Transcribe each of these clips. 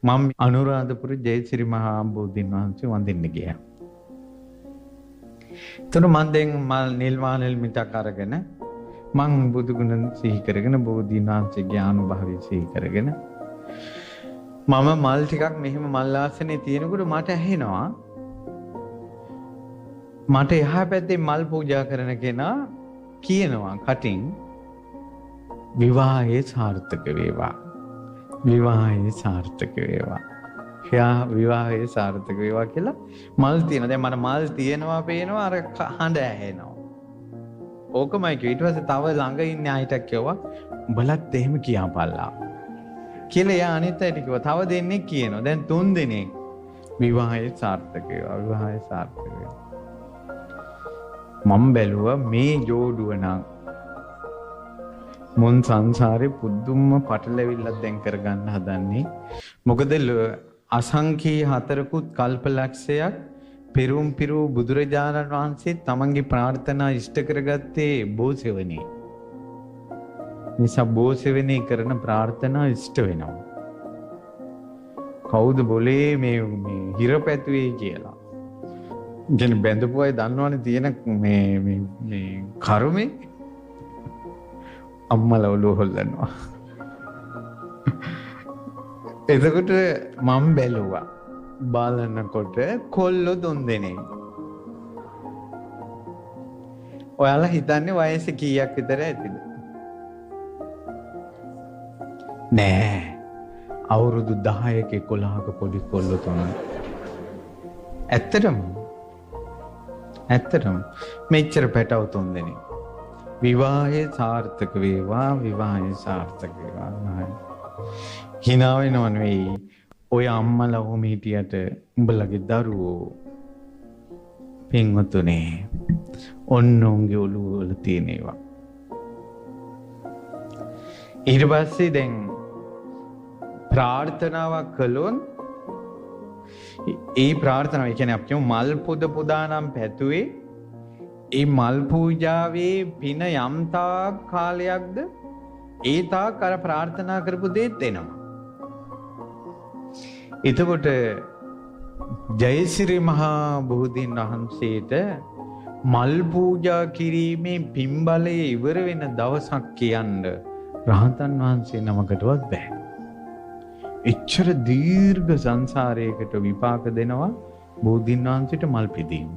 මම අනුරාධපුර ජයසිරි මහා බෝධීන් වහන්සේ වඳින්න ගියා. එතන මම දැන් මල් නිල් මානෙල් මිටක් අරගෙන මං බුදු ගුණ සිහි කරගෙන බෝධීන් වහන්සේගේ අනුභවය සිහි කරගෙන මම මල් ටිකක් මෙහෙම මල් ආසනේ තියෙනකොට මට ඇහෙනවා මට එහා පැත්තේ මල් පූජා කරන කෙනා කියනවා කටින් විවාහයේ සාර්ථක වේවා. විවාහයේ සාර්ථක වේවා. එයා විවාහයේ සාර්ථක වේවා කියලා මල් තියෙනවා. දැන් මට මල් තියෙනවා පේනවා අර හඬ ඇහෙනවා. ඕකමයි කිව්වා. ඊට පස්සේ තව ළඟ ඉන්න අයිටක් කිව්වා උඹලත් එහෙම කියපල්ලා. කියලා එයා අනිත් අයට කිව්වා. තව දෙන්නෙක් කියනවා. දැන් 3 දෙනෙක් විවාහයේ සාර්ථක වේවා. විවාහයේ සාර්ථක වේවා. මම බැලුවා මේ ජෝඩුව නම් මොන් සංසාරේ පුදුම පටලැවිල්ලක් දැන් කරගන්න හදන්නේ. මොකද අසංඛී 4කුත් කල්පලක්ෂයක් පෙරුම් පිරූ බුදුරජාණන් වහන්සේ තමන්ගේ ප්‍රාර්ථනා ඉෂ්ට කරගත්තේ බෝසෙවණේ. නිසා බෝසෙවණේ කරන ප්‍රාර්ථනා ඉෂ්ට වෙනවා. කවුද બોලේ මේ හිරපැතුවේ කියලා. ඉතින් බැඳපු අය දන්නවනේ තියෙන මේ කර්මේ අම්මලා ඔලුව හොල්ලනවා. එතකොට මම බැලුවා. බලනකොට කොල්ලෝ 3 දෙනෙක්. ඔයාලා හිතන්නේ වයස කීයක් විතර ඇතිද? නෑ. අවුරුදු 10ක 11ක පොඩි කොල්ලෝ තමයි. ඇත්තටම මෙච්චර පැටව 3 දෙනෙක්. විවාහයේ සාර්ථක වේවා. විවාහයේ සාර්ථක වේවා. hina වෙනව නෙවෙයි. ඔය අම්මලා ඔහොම හිටියට උඹලගේ දරුවෝ පින්වතුනේ ඔන්න උන්ගේ ඔළුව වල තියෙනවා. ඊට පස්සේ දැන් ප්‍රාර්ථනාවක් කළොත් ඒ ප්‍රාර්ථනාව කියන්නේ අපි කියමු මල් පොද පුදානම් පැතුවේ ඒ මල් පූජාවේ පින යම් තාක් කාලයක්ද ඒ තාක් අර ප්‍රාර්ථනා කරපු දේත් එනවා. එතකොට ජයසිරි මහා බෝධීන් වහන්සේට මල් පූජා කිරීමේ පින්බලය ඉවර වෙන දවසක් කියන්න රහතන් වහන්සේ නමකටවත් බෑ. එච්චර දීර්ඝ සංසාරයකට විපාක දෙනවා බෝධීන් වහන්සේට මල් පිදීම.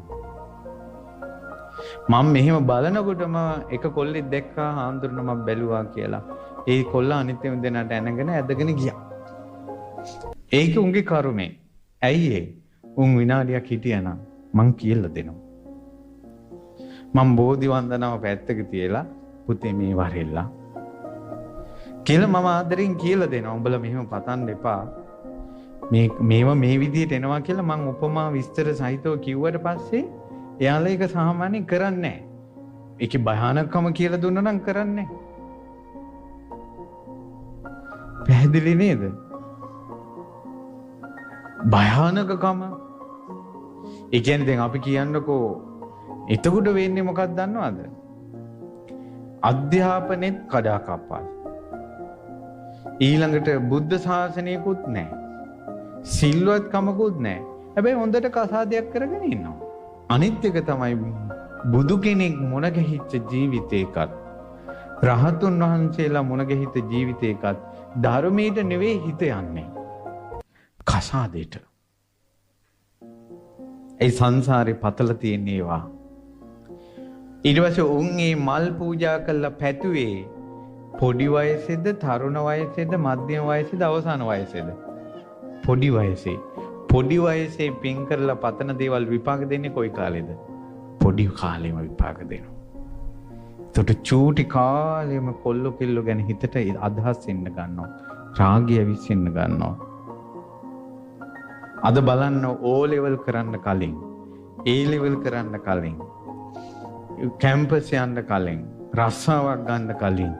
මම මෙහෙම බලනකොටම එක කොල්ලෙක් දැක්කා හාමුදුරනේ මම බැලුවා කියලා. ඒ කොල්ල අනිත් දෙනාට ඇනගෙන ඇදගෙන ගියා. ඒක උන්ගේ කර්මය. ඇයි ඒ? උන් විනාඩියක් හිටියනම් මං කියලා දෙනවා. මම බෝධි වන්දනාව පැත්තක තියලා පුතේ මේ වරෙල්ලා කියලා මම ආදරෙන් කියලා දෙනවා. උඹලා මෙහෙම පතන්න එපා. මේව මේ විදිහට එනවා කියලා මං උපමා විස්තර සහිතව කිව්වට පස්සේ එයාලා ඒක සාමාන්‍යයෙන් කරන්නේ නැහැ. ඒකේ භයානකම කියලා දුන්නා නම් කරන්නේ නැහැ. පැහැදිලි නේද? භයානකකම. ඒ කියන්නේ දැන් අපි කියන්නකෝ එතකොට වෙන්නේ මොකක්ද දන්නවද? අධ්‍යාපනෙත් කඩාකප්පල්. ඊළඟට බුද්ධ ශාසනයකුත් නැහැ. සිල්වත් කමකුත් නැහැ. හැබැයි හොඳට කසාදයක් කරගෙන ඉන්නවා. අනිත් එක තමයි බුදු කෙනෙක් මුණ ගැහිච්ච ජීවිතයකත් රහතුන් වහන්සේලා මුණ ගැහිච්ච ජීවිතයකත් ධර්මයට නෙවෙයි හිත යන්නේ. කසාදෙට. ඒ සංසාරේ පතල තියෙන ඒවා. ඊට පස්සේ උන් මේ මල් පූජා කළා පැතුවේ පොඩි වයසේද තරුණ වයසේද මධ්‍යම වයසේද අවසාන වයසේද? පොඩි වයසේ. පොඩි වයසේ පින් කරලා පතන දේවල් විපාක දෙන්නේ කොයි කාලෙද? පොඩි කාලෙම විපාක දෙනවා. ඒකට චූටි කාලෙම කොල්ල කෙල්ල ගැන හිතට අදහස් එන්න ගන්නවා. රාගය විශ්ෙන්න ගන්නවා. අද බලන්න ඕ ලෙවල් කරන්න කලින්, ඒ ලෙවල් කරන්න කලින්, කැම්පස් යන්න කලින්, රස්සාවක් ගන්න කලින්,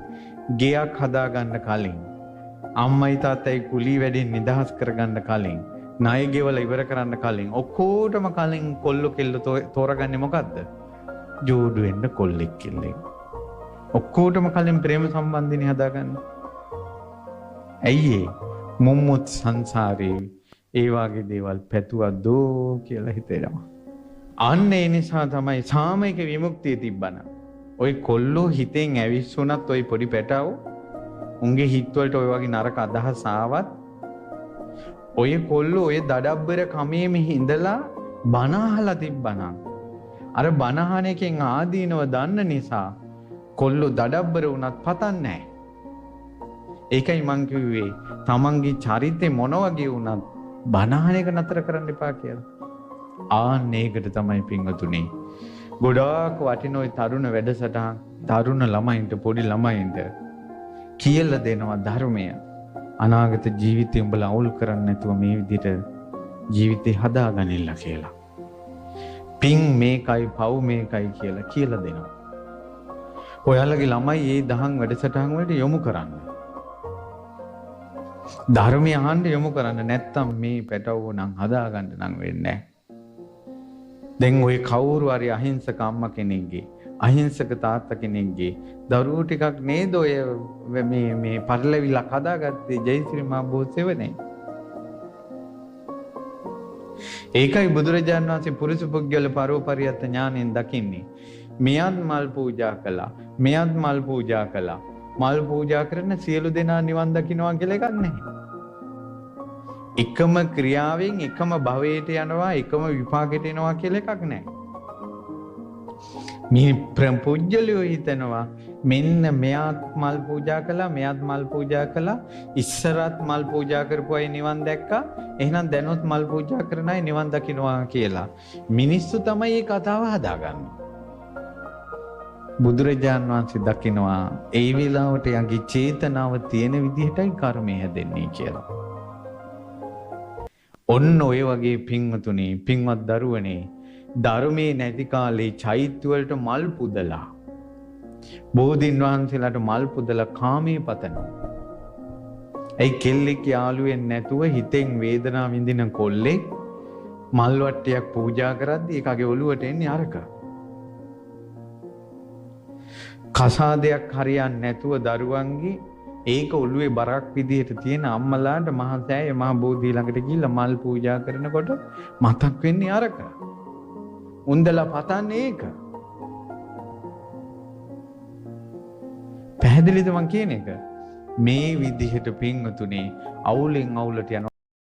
ගෙයක් හදා ගන්න කලින්, අම්මයි තාත්තයි කුලී වැඩෙන් නිදහස් කරගන්න කලින්, ණය ගෙවල ඉවර කරන්න කලින් ඔක්කොටම කලින් කොල්ල කෙල්ල තෝරගන්නේ මොකද්ද? ජෝඩු වෙන්න කොල්ලෙක් කෙල්ලෙක්. ඔක්කොටම කලින් ප්‍රේම සම්බන්ධිනේ හදාගන්න. ඇයි ඒ? මුම්මුත් සංසාරේ ඒ වගේ දේවල් පැතුවක් දෝ කියලා හිතෙනවා. අන්න ඒ නිසා තමයි සාමයික විමුක්තිය තිබ්බන. ඔය කොල්ලෝ හිතෙන් ඇවිස්සුනත් ඔය පොඩි පැටව උන්ගේ හිතවලට ඔය වගේ නරක අදහස් ආවත් ඔය කොල්ලෝ ඔය දඩබ්බර කමේම ඉඳලා බණ අහලා තිබ්බනම් අර බණ අහන එකෙන් ආදීනව දන්න නිසා කොල්ලෝ දඩබ්බර වුණත් පතන්නේ නැහැ. ඒකයි මං කිව්වේ තමන්ගේ චරිතේ මොන වගේ වුණත් බණ අහන එක නතර කරන්න එපා කියලා. ආන්න ඒකට තමයි පින්වතුනි ගොඩාක් වටින ওই තරුණ වැඩසටහන් තරුණ ළමයින්ට පොඩි ළමයින්ට කියලා දෙනවා ධර්මය. අනාගත ජීවිතය උඹලා අවුල් කරන්නේ නැතුව මේ විදිහට ජීවිතේ හදාගනින්න කියලා. පින් මේකයි පව් මේකයි කියලා දෙනවා. ඔයාලගේ ළමයි මේ දහම් වැඩසටහන් වලට යොමු කරන්න. ධර්මය අහන්න යොමු කරන්න නැත්තම් මේ පැටවෝ නම් හදාගන්න නම් වෙන්නේ නැහැ. දැන් ඔය කවුරු හරි අහිංසක අම්මා කෙනෙක්ගේ අහිංසක තාත්තා කෙනෙක්ගේ දරුවෝ ටිකක් නේද ඔය මේ පරිලවිලා හදාගත්තේ ජයශ්‍රී මහ බෝසෙවනේ. ඒකයි බුදුරජාණන් වහන්සේ පුරුෂ පුද්ගල පරෝපරියත් ඥාණයෙන් දකින්නේ. මෙයත් මල් පූජා කළා. මෙයත් මල් පූජා කළා. මල් පූජා කරන සියලු දෙනා නිවන් දකින්නවා කියලා එකක් නැහැ. එකම ක්‍රියාවෙන් එකම භවයට යනවා එකම විපාකයට එනවා කියලා එකක් නැහැ. මේ ප්‍රපුජ්‍යලියෝ හිතනවා මෙන්න මෙයාත් මල් පූජා කළා මෙයාත් මල් පූජා කළා ඉස්සරත් මල් පූජා කරපු අය නිවන් දැක්කා එහෙනම් දැනොත් මල් පූජා කරන අය නිවන් දකින්නවා කියලා. මිනිස්සු තමයි මේ කතාව හදාගන්නේ. බුදුරජාණන් වහන්සේ දකින්නවා ඒ වෙලාවට යගේ චේතනාව තියෙන විදිහටයි කර්මය හැදෙන්නේ කියලා. ඔන්න ඔය වගේ පින්වතුනි පින්වත් දරුවනේ ධර්මයේ නැති කාලේ චෛත්‍ය වලට මල් පුදලා බෝධින් වහන්සේලාට මල් පුදලා කාමයේ පතනවා. ඒ කෙල්ලෙක් යාළුවෙන් නැතුව හිතෙන් වේදනාව විඳින කොල්ලෙක් මල් වට්ටියක් පූජා කරද්දී ඒකගේ ඔළුවට එන්නේ අරක. කසාදයක් හරියන්නේ නැතුව දරුවන්ගේ ඒක ඔළුවේ බරක් විදිහට තියෙන අම්මලාට මහා සෑය මහා බෝධිය ළඟට ගිහිල්ලා මල් පූජා කරනකොට මතක් වෙන්නේ අරක. උන්දලා පතන්නේ ඒක. පැහැදිලිද මං කියන එක? මේ විදිහට පින්වතුනි අවුලෙන් අවුලට යන